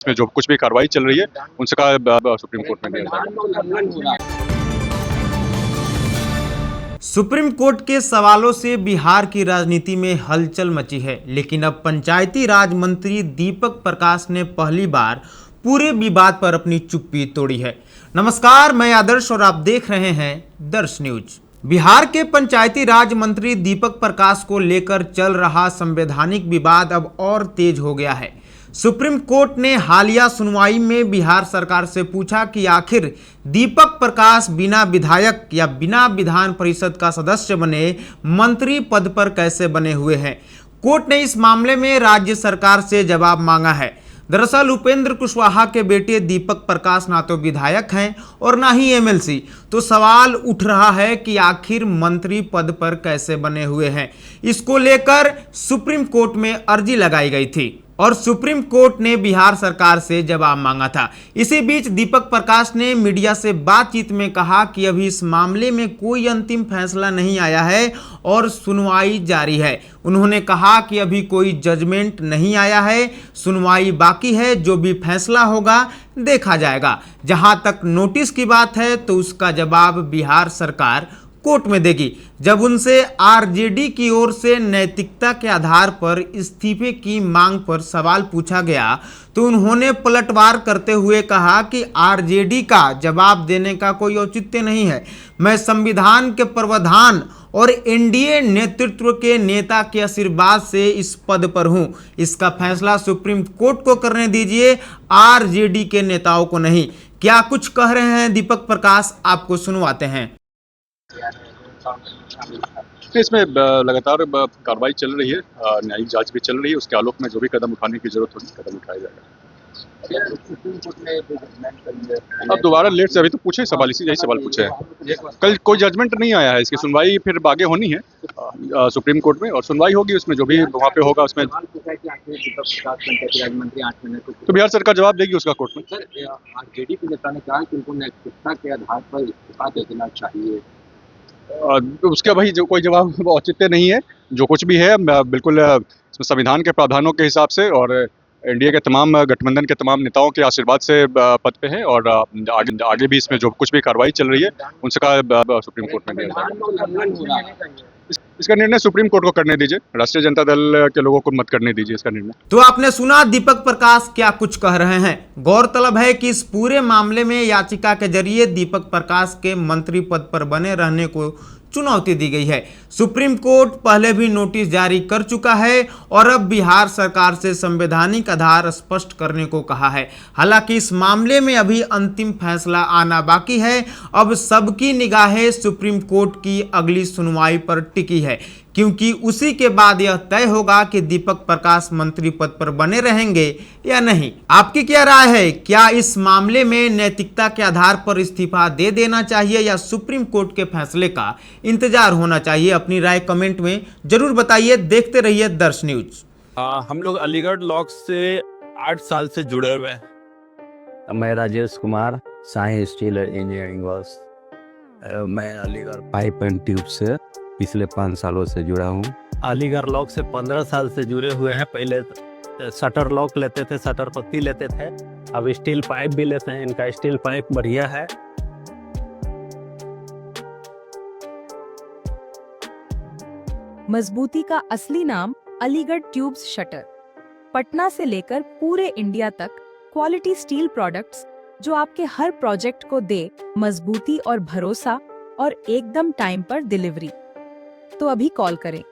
इसमें जो कुछ भी कार्रवाई चल रही है उनसे सुप्रीम कोर्ट में दिया जाएगा। सुप्रीम कोर्ट के सवालों से बिहार की राजनीति में हलचल मची है, लेकिन अब पंचायती राज मंत्री दीपक प्रकाश ने पहली बार पूरे विवाद पर अपनी चुप्पी तोड़ी है। नमस्कार, मैं आदर्श और आप देख रहे हैं दर्श न्यूज। बिहार के पंचायती राज मंत्री दीपक प्रकाश को लेकर चल रहा संवैधानिक विवाद अब और तेज हो गया है। सुप्रीम कोर्ट ने हालिया सुनवाई में बिहार सरकार से पूछा कि आखिर दीपक प्रकाश बिना विधायक या बिना विधान परिषद का सदस्य बने मंत्री पद पर कैसे बने हुए हैं। कोर्ट ने इस मामले में राज्य सरकार से जवाब मांगा है। दरअसल उपेंद्र कुशवाहा के बेटे दीपक प्रकाश ना तो विधायक हैं और ना ही एमएलसी, तो सवाल उठ रहा है कि आखिर मंत्री पद पर कैसे बने हुए हैं। इसको लेकर सुप्रीम कोर्ट में अर्जी लगाई गई थी और सुप्रीम कोर्ट ने बिहार सरकार से जवाब मांगा था। इसी बीच दीपक प्रकाश ने मीडिया से बातचीत में कहा कि अभी इस मामले में कोई अंतिम फैसला नहीं आया है और सुनवाई जारी है। उन्होंने कहा कि अभी कोई जजमेंट नहीं आया है, सुनवाई बाकी है, जो भी फैसला होगा देखा जाएगा। जहां तक नोटिस की बात है तो उसका जवाब बिहार सरकार कोर्ट में देगी। जब उनसे आरजेडी की ओर से नैतिकता के आधार पर इस्तीफे की मांग पर सवाल पूछा गया तो उन्होंने पलटवार करते हुए कहा कि आरजेडी का जवाब देने का कोई औचित्य नहीं है। मैं संविधान के प्रावधान और एनडीए नेतृत्व के नेता के आशीर्वाद से इस पद पर हूं। इसका फैसला सुप्रीम कोर्ट को करने दीजिए, आरजेडी के नेताओं को नहीं। क्या कुछ कह रहे हैं दीपक प्रकाश, आपको सुनवाते हैं। इसमें लगातार कार्रवाई चल रही है, न्यायिक जांच भी चल रही है। उसके आलोक में जो भी कदम उठाने की जरूरत होगी कदम उठाया जाएगा। अब दोबारा लेट से, अभी तो पूछे सवाल, यही सवाल पूछे हैं। कल कोई जजमेंट नहीं आया है, इसकी सुनवाई फिर आगे होनी है सुप्रीम कोर्ट में, और सुनवाई होगी उसमें जो भी वहाँ पे होगा उसमें तो बिहार सरकार जवाब देगी उसका कोर्ट में। आरजेडी के नेता ने कहा कि उनको नैतिकता के आधार पर इस्तीफा दे देना चाहिए। उसका भाई जो कोई जवाब औचित्य नहीं है। जो कुछ भी है बिल्कुल संविधान के प्रावधानों के हिसाब से और एनडीए के तमाम गठबंधन के तमाम नेताओं के आशीर्वाद से पद पे है, और आगे भी इसमें जो कुछ भी कार्रवाई चल रही है उनसे सुप्रीम कोर्ट में दिया जाएगा। इसका निर्णय सुप्रीम कोर्ट को करने दीजिए, राष्ट्रीय जनता दल के लोगों को मत करने दीजिए इसका निर्णय। तो आपने सुना दीपक प्रकाश क्या कुछ कह रहे हैं। गौरतलब है कि इस पूरे मामले में याचिका के जरिए दीपक प्रकाश के मंत्री पद पर बने रहने को चुनौती दी गई है। सुप्रीम कोर्ट पहले भी नोटिस जारी कर चुका है और अब बिहार सरकार से संवैधानिक आधार स्पष्ट करने को कहा है। हालांकि इस मामले में अभी अंतिम फैसला आना बाकी है। अब सबकी निगाहें सुप्रीम कोर्ट की अगली सुनवाई पर टिकी है, क्योंकि उसी के बाद यह तय होगा कि दीपक प्रकाश मंत्री पद पर बने रहेंगे या नहीं। आपकी क्या राय है? क्या इस मामले में नैतिकता के आधार पर इस्तीफा दे देना चाहिए या सुप्रीम कोर्ट के फैसले का इंतजार होना चाहिए? अपनी राय कमेंट में जरूर बताइए। देखते रहिए दर्श न्यूज। हम लोग अलीगढ़ लॉ से 8 साल से जुड़े हुए हैं। मैं Rajesh Kumar, Sai steel engineering works. मैं अलीगढ़ पाइप एंड ट्यूब से पिछले 5 सालों से जुड़ा हूँ। अलीगढ़ लॉक से 15 साल से जुड़े हुए हैं। पहले शटर लॉक लेते थे, शटर पत्ती लेते थे, अब स्टील पाइप भी लेते हैं। इनका स्टील पाइप बढ़िया है। मजबूती का असली नाम अलीगढ़ ट्यूब्स शटर। पटना से लेकर पूरे इंडिया तक क्वालिटी स्टील प्रोडक्ट्स जो आपके हर प्रोजेक्ट को दे मजबूती और भरोसा और एकदम टाइम पर डिलीवरी। तो अभी कॉल करें